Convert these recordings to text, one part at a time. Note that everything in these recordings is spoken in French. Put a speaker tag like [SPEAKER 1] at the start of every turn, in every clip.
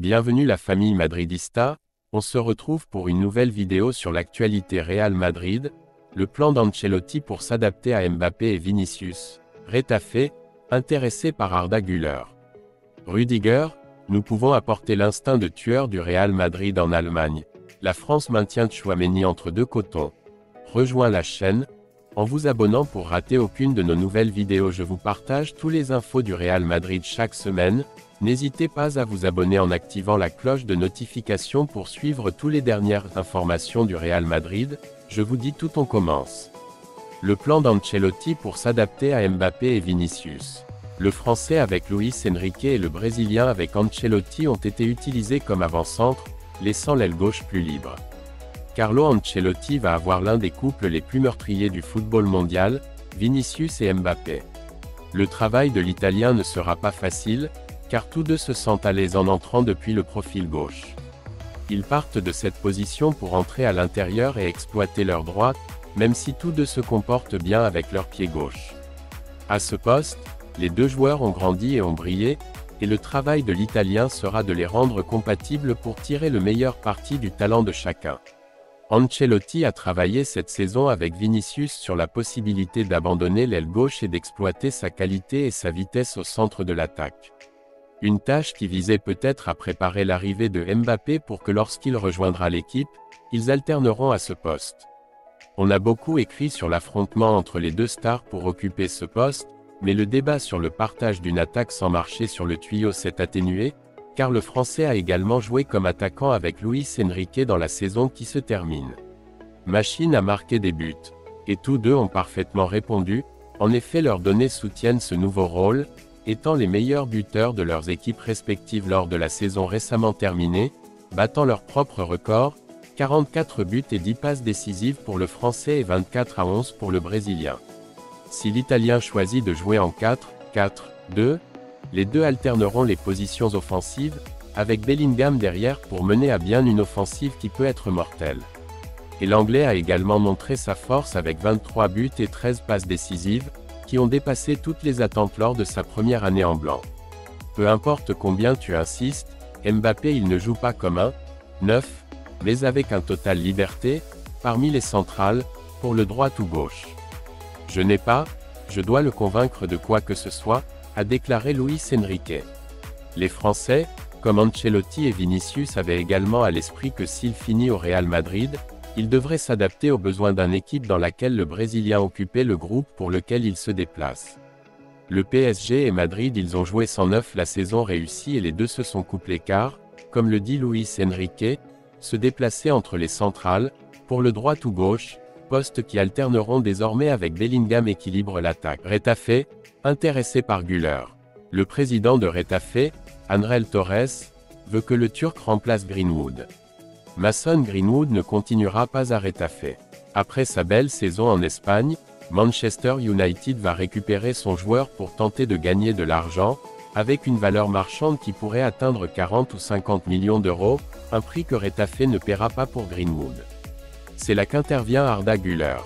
[SPEAKER 1] Bienvenue la famille madridista, on se retrouve pour une nouvelle vidéo sur l'actualité Real Madrid, le plan d'Ancelotti pour s'adapter à Mbappé et Vinicius, Retafe, intéressé par Arda Güler. Rudiger, nous pouvons apporter l'instinct de tueur du Real Madrid en Allemagne. La France maintient Tchouaméni entre deux cotons. Rejoins la chaîne, en vous abonnant pour rater aucune de nos nouvelles vidéos. Je vous partage tous les infos du Real Madrid chaque semaine. N'hésitez pas à vous abonner en activant la cloche de notification pour suivre toutes les dernières informations du Real Madrid. Je vous dis tout, on commence. Le plan d'Ancelotti pour s'adapter à Mbappé et Vinicius. Le Français avec Luis Enrique et le Brésilien avec Ancelotti ont été utilisés comme avant-centre, laissant l'aile gauche plus libre. Carlo Ancelotti va avoir l'un des couples les plus meurtriers du football mondial, Vinicius et Mbappé. Le travail de l'Italien ne sera pas facile, car tous deux se sentent à l'aise en entrant depuis le profil gauche. Ils partent de cette position pour entrer à l'intérieur et exploiter leur droite, même si tous deux se comportent bien avec leur pied gauche. À ce poste, les deux joueurs ont grandi et ont brillé, et le travail de l'Italien sera de les rendre compatibles pour tirer le meilleur parti du talent de chacun. Ancelotti a travaillé cette saison avec Vinicius sur la possibilité d'abandonner l'aile gauche et d'exploiter sa qualité et sa vitesse au centre de l'attaque. Une tâche qui visait peut-être à préparer l'arrivée de Mbappé pour que lorsqu'il rejoindra l'équipe, ils alterneront à ce poste. On a beaucoup écrit sur l'affrontement entre les deux stars pour occuper ce poste, mais le débat sur le partage d'une attaque sans marcher sur le tuyau s'est atténué, car le Français a également joué comme attaquant avec Luis Enrique dans la saison qui se termine. Machine a marqué des buts, et tous deux ont parfaitement répondu, en effet leurs données soutiennent ce nouveau rôle, étant les meilleurs buteurs de leurs équipes respectives lors de la saison récemment terminée, battant leur propre record, 44 buts et 10 passes décisives pour le Français et 24-11 pour le Brésilien. Si l'Italien choisit de jouer en 4-4-2, les deux alterneront les positions offensives, avec Bellingham derrière pour mener à bien une offensive qui peut être mortelle. Et l'Anglais a également montré sa force avec 23 buts et 13 passes décisives, qui ont dépassé toutes les attentes lors de sa première année en blanc. Peu importe combien tu insistes, Mbappé il ne joue pas comme un 9, mais avec un total liberté, parmi les centrales, pour le droit ou gauche. Je dois le convaincre de quoi que ce soit, a déclaré Luis Enrique. Les Français, comme Ancelotti et Vinicius avaient également à l'esprit que s'il finit au Real Madrid, il devrait s'adapter aux besoins d'une équipe dans laquelle le Brésilien occupait le groupe pour lequel il se déplace. Le PSG et Madrid ils ont joué sans 9 la saison réussie et les deux se sont couplés car, comme le dit Luis Enrique, se déplacer entre les centrales, pour le droit ou gauche, postes qui alterneront désormais avec Bellingham équilibre l'attaque. Retafe, intéressé par Güler. Le président de Retafe, Ángel Torres, veut que le Turc remplace Greenwood. Mason Greenwood ne continuera pas à Retafe. Après sa belle saison en Espagne, Manchester United va récupérer son joueur pour tenter de gagner de l'argent, avec une valeur marchande qui pourrait atteindre 40 ou 50 millions d'euros, un prix que Retafe ne paiera pas pour Greenwood. C'est là qu'intervient Arda Güler.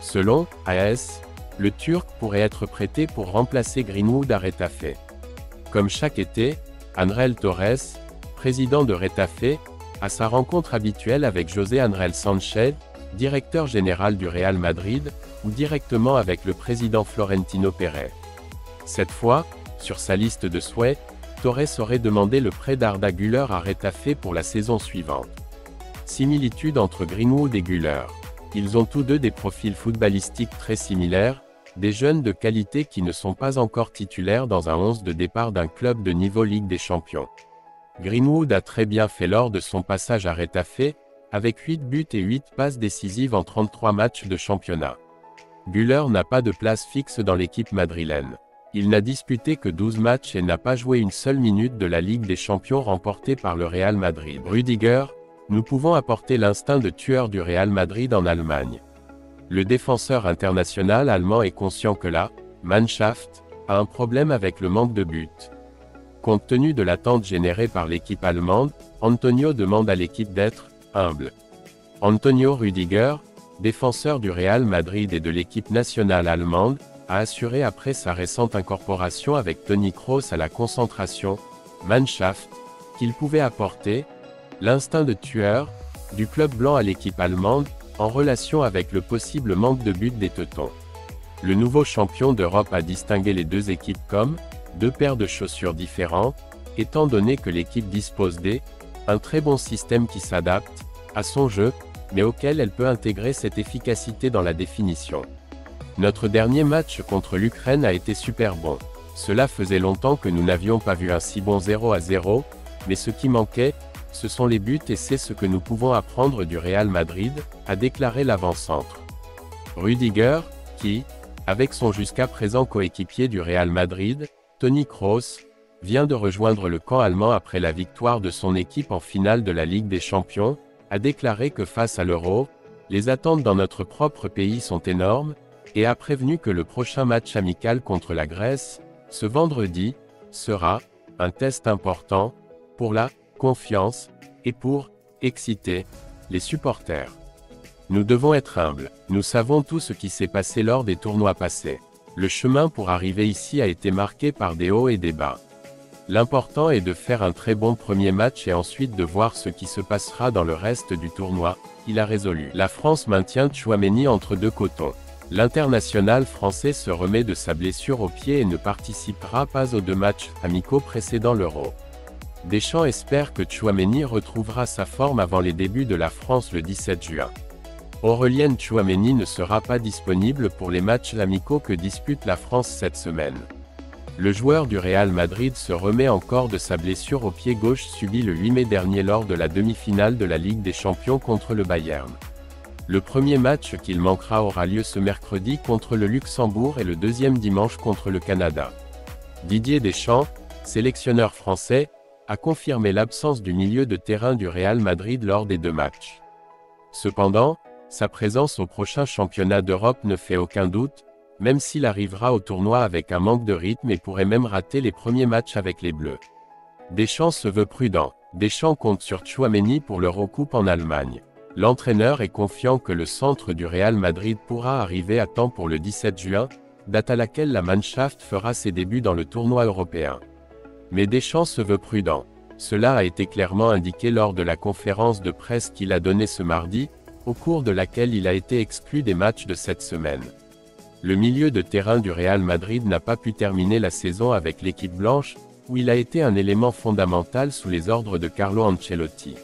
[SPEAKER 1] Selon AS, le Turc pourrait être prêté pour remplacer Greenwood à Retafe. Comme chaque été, Ángel Torres, président de Retafe, a sa rencontre habituelle avec José Ángel Sánchez, directeur général du Real Madrid, ou directement avec le président Florentino Pérez. Cette fois, sur sa liste de souhaits, Torres aurait demandé le prêt d'Arda Güler à Retafe pour la saison suivante. Similitude entre Greenwood et Güler. Ils ont tous deux des profils footballistiques très similaires, des jeunes de qualité qui ne sont pas encore titulaires dans un 11 de départ d'un club de niveau Ligue des Champions. Greenwood a très bien fait lors de son passage à Retafe, avec 8 buts et 8 passes décisives en 33 matchs de championnat. Güler n'a pas de place fixe dans l'équipe madrilène. Il n'a disputé que 12 matchs et n'a pas joué une seule minute de la Ligue des Champions remportée par le Real Madrid. Rudiger, nous pouvons apporter l'instinct de tueur du Real Madrid en Allemagne. Le défenseur international allemand est conscient que la Mannschaft a un problème avec le manque de buts. Compte tenu de l'attente générée par l'équipe allemande, Antonio demande à l'équipe d'être humble. Antonio Rudiger, défenseur du Real Madrid et de l'équipe nationale allemande, a assuré après sa récente incorporation avec Toni Kroos à la concentration Mannschaft qu'il pouvait apporter l'instinct de tueur du club blanc à l'équipe allemande, en relation avec le possible manque de but des Teutons. Le nouveau champion d'Europe a distingué les deux équipes comme deux paires de chaussures différentes, étant donné que l'équipe dispose un très bon système qui s'adapte à son jeu, mais auquel elle peut intégrer cette efficacité dans la définition. Notre dernier match contre l'Ukraine a été super bon. Cela faisait longtemps que nous n'avions pas vu un si bon 0-0, mais ce qui manquait, ce sont les buts et c'est ce que nous pouvons apprendre du Real Madrid, a déclaré l'avant-centre. Rudiger, qui, avec son jusqu'à présent coéquipier du Real Madrid, Toni Kroos, vient de rejoindre le camp allemand après la victoire de son équipe en finale de la Ligue des Champions, a déclaré que face à l'Euro, les attentes dans notre propre pays sont énormes, et a prévenu que le prochain match amical contre la Grèce, ce vendredi, sera un test important pour la confiance et pour exciter les supporters. Nous devons être humbles. Nous savons tout ce qui s'est passé lors des tournois passés. Le chemin pour arriver ici a été marqué par des hauts et des bas. L'important est de faire un très bon premier match et ensuite de voir ce qui se passera dans le reste du tournoi, il a résolu. La France maintient Tchouaméni entre deux cotons. L'international français se remet de sa blessure au pied et ne participera pas aux deux matchs amicaux précédant l'Euro. Deschamps espère que Tchouaméni retrouvera sa forme avant les débuts de la France le 17 juin. Aurélien Tchouaméni ne sera pas disponible pour les matchs amicaux que dispute la France cette semaine. Le joueur du Real Madrid se remet encore de sa blessure au pied gauche subie le 8 mai dernier lors de la demi-finale de la Ligue des Champions contre le Bayern. Le premier match qu'il manquera aura lieu ce mercredi contre le Luxembourg et le deuxième dimanche contre le Canada. Didier Deschamps, sélectionneur français, a confirmé l'absence du milieu de terrain du Real Madrid lors des deux matchs. Cependant, sa présence au prochain championnat d'Europe ne fait aucun doute, même s'il arrivera au tournoi avec un manque de rythme et pourrait même rater les premiers matchs avec les Bleus. Deschamps se veut prudent. Deschamps compte sur Tchouaméni pour l'Eurocoupe en Allemagne. L'entraîneur est confiant que le centre du Real Madrid pourra arriver à temps pour le 17 juin, date à laquelle la Mannschaft fera ses débuts dans le tournoi européen. Mais Deschamps se veut prudent. Cela a été clairement indiqué lors de la conférence de presse qu'il a donnée ce mardi, au cours de laquelle il a été exclu des matchs de cette semaine. Le milieu de terrain du Real Madrid n'a pas pu terminer la saison avec l'équipe blanche, où il a été un élément fondamental sous les ordres de Carlo Ancelotti.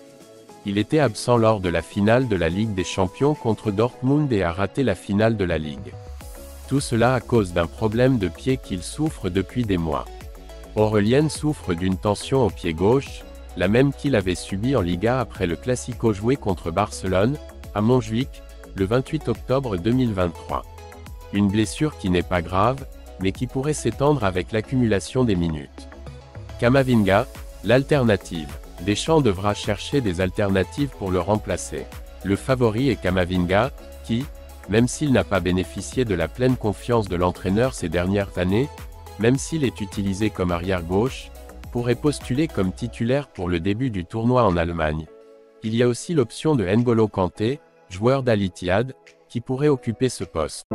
[SPEAKER 1] Il était absent lors de la finale de la Ligue des Champions contre Dortmund et a raté la finale de la Ligue. Tout cela à cause d'un problème de pied qu'il souffre depuis des mois. Aurélien souffre d'une tension au pied gauche, la même qu'il avait subie en Liga après le Classico joué contre Barcelone, à Montjuïc, le 28 octobre 2023. Une blessure qui n'est pas grave, mais qui pourrait s'étendre avec l'accumulation des minutes. Camavinga, l'alternative. Deschamps devra chercher des alternatives pour le remplacer. Le favori est Camavinga, qui, même s'il n'a pas bénéficié de la pleine confiance de l'entraîneur ces dernières années, même s'il est utilisé comme arrière-gauche, pourrait postuler comme titulaire pour le début du tournoi en Allemagne. Il y a aussi l'option de N'Golo Kanté, joueur d'Al Ittihad, qui pourrait occuper ce poste.